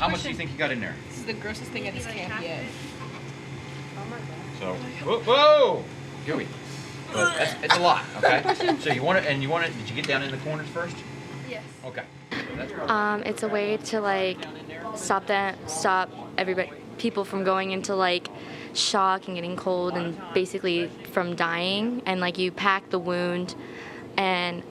How much do you think you got in there? This is the grossest thing at this camp yet. So, whoa! Gooey. It's a lot, okay? So you want it, did you get down in the corners first? Yes. Okay. So that's It's a way to like stop everybody, people from going into like shock and getting cold and basically from dying. And like you pack the wound and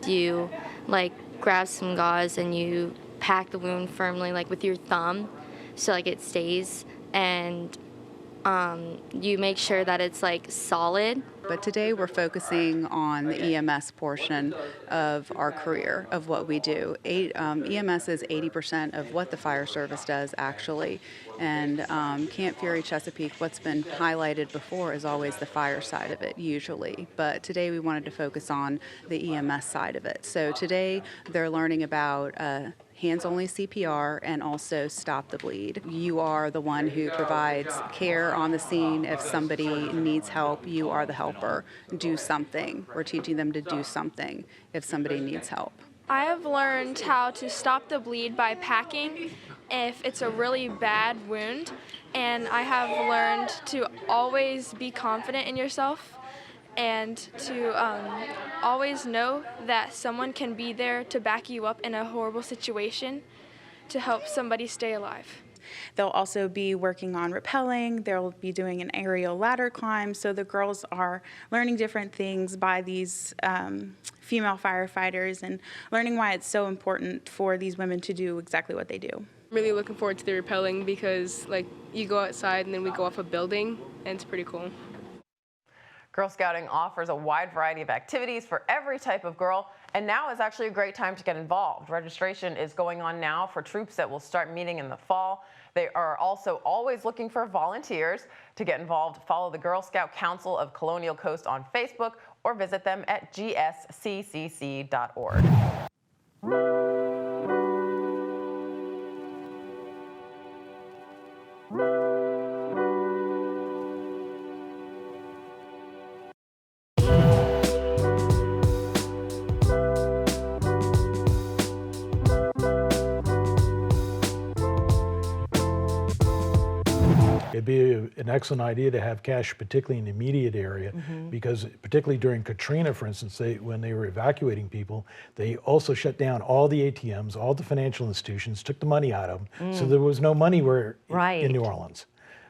you like grab some gauze and you pack the wound firmly like with your thumb so like it stays, and you make sure that it's like solid. But today we're focusing on the EMS portion of our career, of what we do. EMS is 80% of what the fire service does, actually. And Camp Fury Chesapeake, what's been highlighted before is always the fire side of it, usually. But today we wanted to focus on the EMS side of it. So today they're learning about hands-only CPR, and also stop the bleed. You are the one who provides care on the scene. If somebody needs help, you are the helper. Do something. We're teaching them to do something if somebody needs help. I have learned how to stop the bleed by packing if it's a really bad wound, and I have learned to always be confident in yourself and to always know that someone can be there to back you up in a horrible situation to help somebody stay alive. They'll also be working on rappelling. They'll be doing an aerial ladder climb. So the girls are learning different things by these female firefighters and learning why it's so important for these women to do exactly what they do. I'm really looking forward to the rappelling because like you go outside and then we go off a building and it's pretty cool. Girl Scouting offers a wide variety of activities for every type of girl, and now is actually a great time to get involved. Registration is going on now for troops that will start meeting in the fall. They are also always looking for volunteers. To get involved, follow the Girl Scout Council of Colonial Coast on Facebook or visit them at gsccc.org. It'd be an excellent idea to have cash, particularly in the immediate area, because particularly during Katrina, for instance, when they were evacuating people, they also shut down all the ATMs, all the financial institutions, took the money out of them, so there was no money in New Orleans.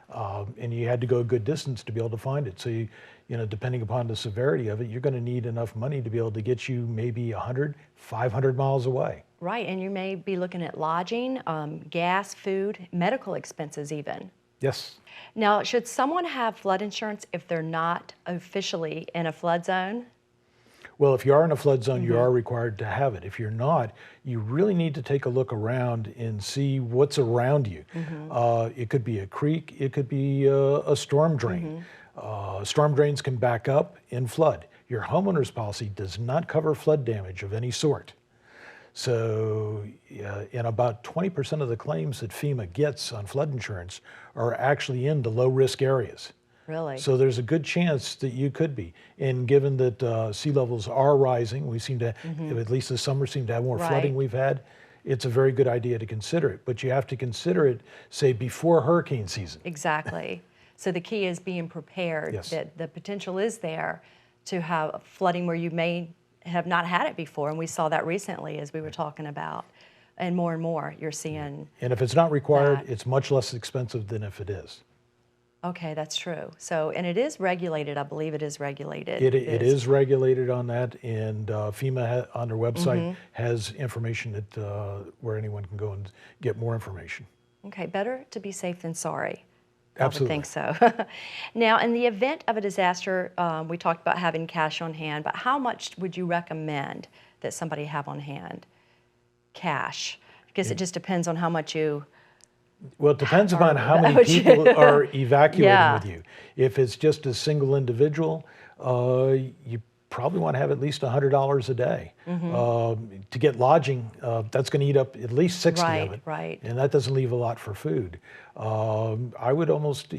And you had to go a good distance to be able to find it. So, you know, depending upon the severity of it, you're going to need enough money to be able to get you maybe 100, 500 miles away. Right, and you may be looking at lodging, gas, food, medical expenses even. Yes. Now, should someone have flood insurance if they're not officially in a flood zone? Well, if you are in a flood zone, you are required to have it. If you're not, you really need to take a look around and see what's around you. It could be a creek, it could be a storm drain. Storm drains can back up and flood. Your homeowner's policy does not cover flood damage of any sort. So, in about 20% of the claims that FEMA gets on flood insurance are actually in the low-risk areas. Really? So there's a good chance that you could be. And given that sea levels are rising, we seem to, at least this summer, seem to have more flooding we've had, it's a very good idea to consider it. But you have to consider it, say, before hurricane season. Exactly. So the key is being prepared, Yes. that the potential is there to have flooding where you may have not had it before, and we saw that recently as we were talking about, and more you're seeing. And if it's not required, that. it's much less expensive than if it is. Okay, that's true. So, and it is regulated, I believe it is regulated. It is regulated on that, and FEMA on their website has information that where anyone can go and get more information. Okay, better to be safe than sorry. Absolutely. I would think so. Now, in the event of a disaster, we talked about having cash on hand, but how much would you recommend that somebody have on hand? Cash, because it just depends on how much you. Well, it depends upon how many people are evacuating with you. If it's just a single individual, you probably want to have at least $100 a day. To get lodging, that's going to eat up at least 60 of it. Right. And that doesn't leave a lot for food. I would almost,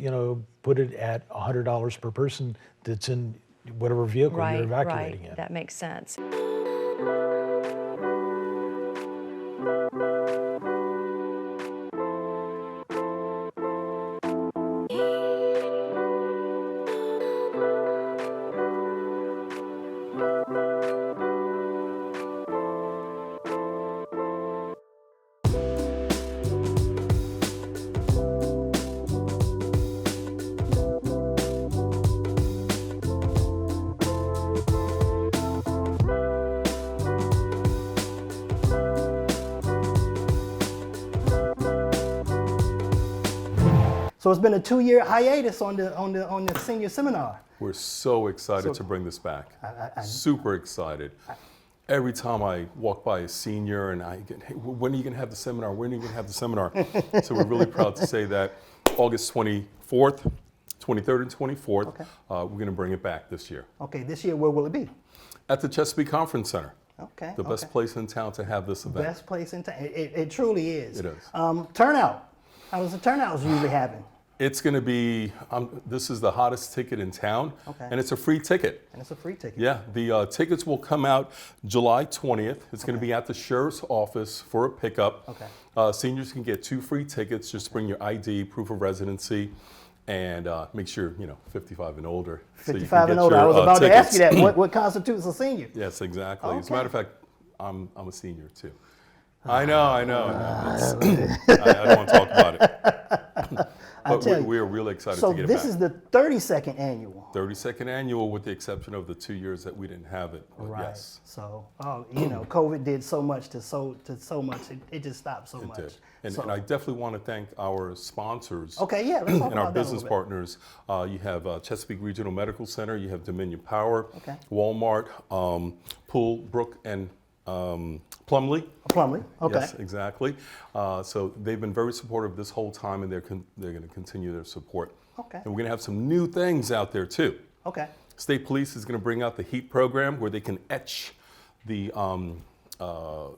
put it at $100 per person that's in whatever vehicle you're evacuating in. That makes sense. So it's been a 2-year hiatus on the senior seminar. We're so excited to bring this back. Super excited. Every time I walk by a senior and I get, hey, when are you going to have the seminar? When are you going to have the seminar? So we're really proud to say that August 24th, 23rd and 24th, Okay. we're going to bring it back this year. Okay, this year, where will it be? At the Chesapeake Conference Center. Okay. The best place in town to have this event. Best place in town. It truly is. It is. Turnout. How does the turnout usually happen? It's going to be, this is the hottest ticket in town, Okay. and it's a free ticket. And it's a free ticket. Yeah, the tickets will come out July 20th. It's going to be at the sheriff's office for a pickup. Okay. Seniors can get 2 free tickets. Just bring your ID, proof of residency, and make sure, 55 and older. so you can 55 and get older. your, I was about to ask you tickets. that. What constitutes a senior? Yes, exactly. As a Okay. matter of fact, I'm a senior too. I know. I don't want to talk about it. But we are really excited So to get it this back. is the 32nd annual. 32nd annual, with the exception of the 2 years that we didn't have it. But Right. Yes, So, COVID did so much to so much. It just stopped so it much. did. And, So- and I definitely want to thank our sponsors. Okay, yeah, let's talk and our about that a business little bit. partners. You have Chesapeake Regional Medical Center. You have Dominion Power. Okay. Walmart, Pool, Brook, and Plumley. Plumley. Okay. Yes, exactly. So they've been very supportive this whole time, and they're going to continue their support. Okay. And we're going to have some new things out there too. Okay. State Police is going to bring out the HEAT program, where they can etch the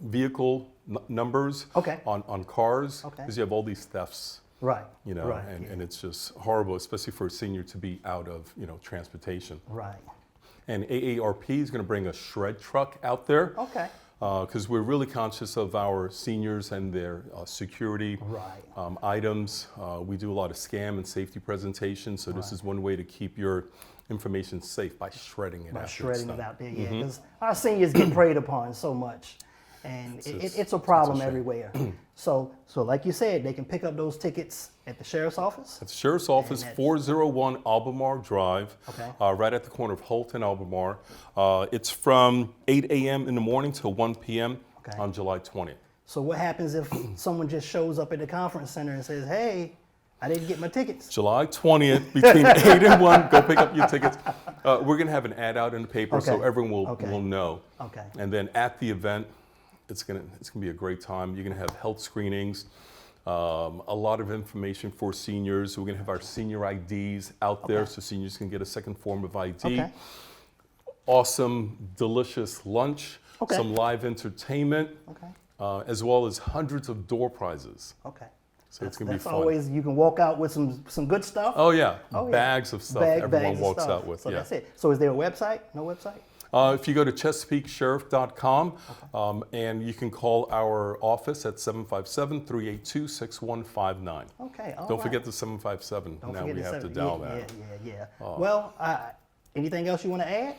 vehicle numbers Okay. on cars, Okay. because you have all these thefts. Right. Right. Yeah. And it's just horrible, especially for a senior to be out of transportation. Right. And AARP is going to bring a shred truck out there. Okay. Because we're really conscious of our seniors and their security Right. items. We do a lot of scam and safety presentations, so this is one way to keep your information safe, by shredding it By out. shredding it out there, yeah. Because our seniors get preyed upon so much, and it's a problem everywhere. So like you said, they can pick up those tickets at the sheriff's office. At the sheriff's office, 401 Albemarle Drive, Okay. right at the corner of Holt and Albemarle. It's from 8 a.m. in the morning till 1 p.m. Okay. on July 20th. So what happens if someone just shows up at the conference center and says, "Hey, I didn't get my tickets"? July 20th, between 8 and 1, go pick up your tickets. We're going to have an ad out in the paper, so Okay. everyone Okay. will know. Okay. And then at the event, it's gonna be a great time. You're going to have health screenings, a lot of information for seniors. We're going to have our senior IDs out there, so seniors can get a second form of ID. Okay. Awesome, delicious lunch, Okay. some live entertainment, Okay. as well as hundreds of door prizes. Okay. So it's going to be That's fun. always, you can walk out with some good stuff. Oh yeah, Oh, yeah. bags of stuff Bags everyone of walks stuff. out with. So yeah. that's it. So is there a website? No website? If you go to ChesapeakeSheriff.com, and you can call our office at 757-382-6159. Okay. all Don't right. forget the 757. Don't now forget we the have to seven- dial yeah, that. Yeah. Well, anything else you want to add?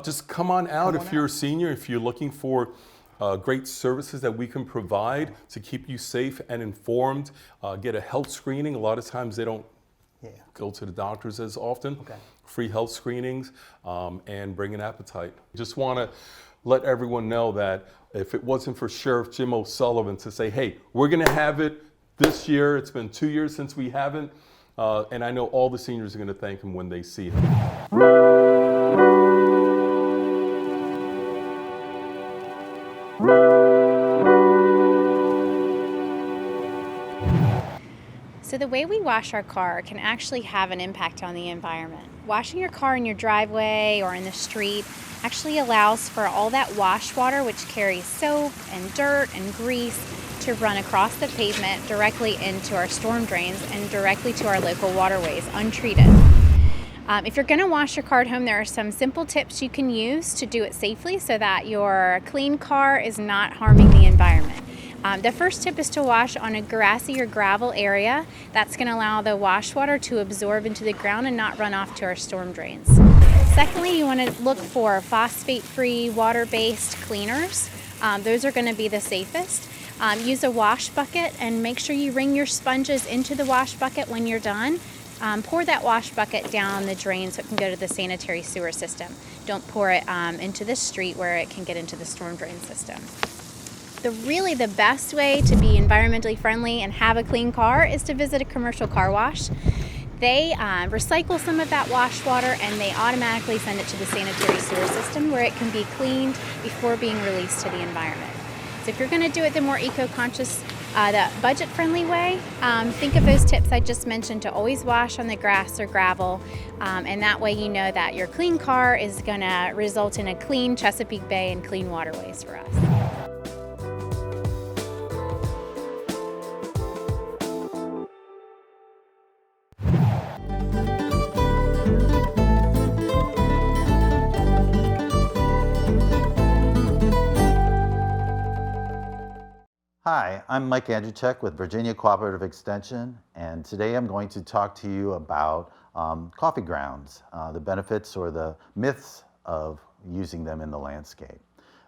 Just come on out Come if on you're out. a senior, if you're looking for great services that we can provide to keep you safe and informed. Get a health screening. A lot of times they don't go to the doctors as often. Okay. Free health screenings, and bring an appetite. Just want to let everyone know that if it wasn't for Sheriff Jim O'Sullivan to say, hey, we're going to have it this year, it's been 2 years since we haven't, and I know all the seniors are going to thank him when they see it. So the way we wash our car can actually have an impact on the environment. Washing your car in your driveway or in the street actually allows for all that wash water, which carries soap and dirt and grease, to run across the pavement directly into our storm drains and directly to our local waterways untreated. If you're going to wash your car at home, there are some simple tips you can use to do it safely so that your clean car is not harming the environment. The first tip is to wash on a grassy or gravel area. That's going to allow the wash water to absorb into the ground and not run off to our storm drains. Secondly, you want to look for phosphate-free, water-based cleaners. Those are going to be the safest. Use a wash bucket and make sure you wring your sponges into the wash bucket when you're done. Pour that wash bucket down the drain so it can go to the sanitary sewer system. Don't pour it into the street where it can get into the storm drain system. The best way to be environmentally friendly and have a clean car is to visit a commercial car wash. They recycle some of that wash water and they automatically send it to the sanitary sewer system where it can be cleaned before being released to the environment. So if you're going to do it the more eco-conscious, the budget-friendly way, think of those tips I just mentioned to always wash on the grass or gravel, and that way you know that your clean car is going to result in a clean Chesapeake Bay and clean waterways for us. Hi, I'm Mike Andrzejczyk with Virginia Cooperative Extension, and today I'm going to talk to you about coffee grounds, the benefits or the myths of using them in the landscape.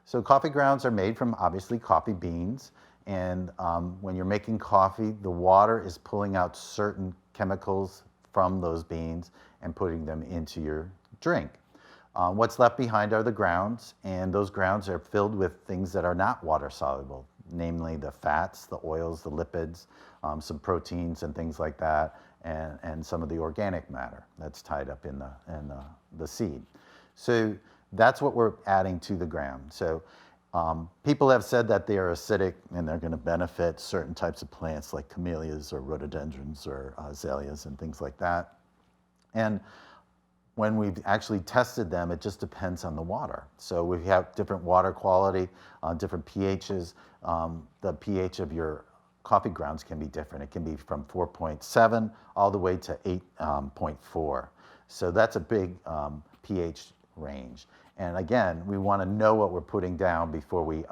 So coffee grounds are made from obviously coffee beans, and when you're making coffee, the water is pulling out certain chemicals from those beans and putting them into your drink. What's left behind are the grounds, and those grounds are filled with things that are not water soluble, namely the fats, the oils, the lipids, some proteins and things like that, and some of the organic matter that's tied up in the seed. So that's what we're adding to the ground. So people have said that they are acidic and they're going to benefit certain types of plants like camellias or rhododendrons or azaleas and things like that. And when we've actually tested them, it just depends on the water. So we have different water quality, different pHs. The pH of your coffee grounds can be different. It can be from 4.7 all the way to 8.4. So that's a big pH range. And again, we want to know what we're putting down before we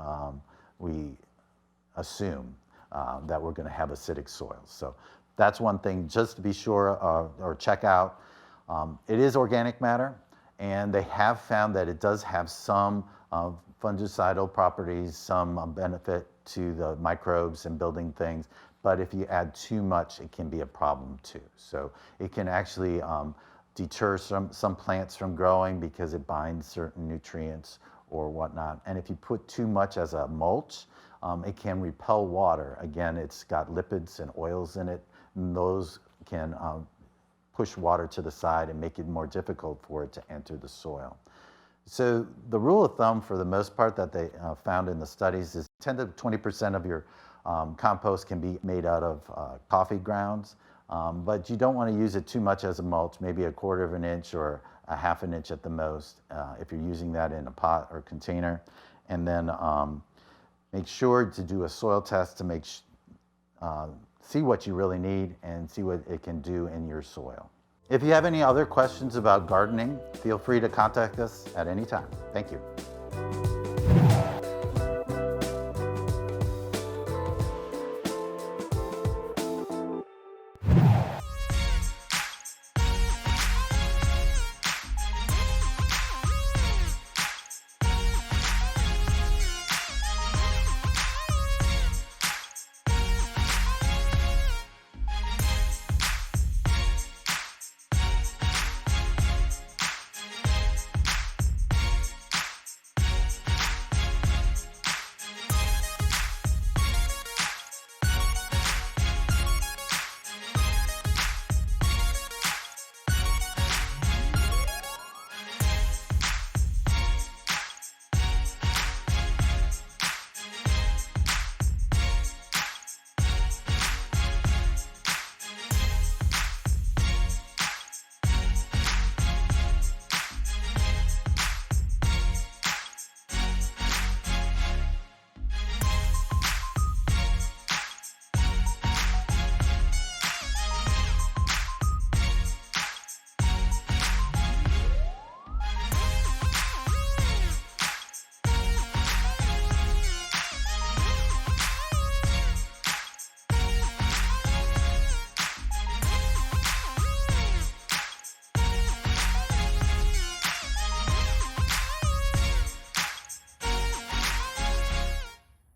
assume that we're going to have acidic soils. So that's one thing just to be sure or check out. It is organic matter, and they have found that it does have some fungicidal properties, some benefit to the microbes and building things, but if you add too much, it can be a problem too. So it can actually deter some plants from growing because it binds certain nutrients or whatnot. And if you put too much as a mulch, it can repel water. Again, it's got lipids and oils in it, and those can push water to the side and make it more difficult for it to enter the soil. So the rule of thumb for the most part that they found in the studies is 10 to 20% of your compost can be made out of coffee grounds, but you don't want to use it too much as a mulch, maybe 1/4 of an inch or 1/2 an inch at the most if you're using that in a pot or container. And then make sure to do a soil test to see what you really need and see what it can do in your soil. If you have any other questions about gardening, feel free to contact us at any time. Thank you.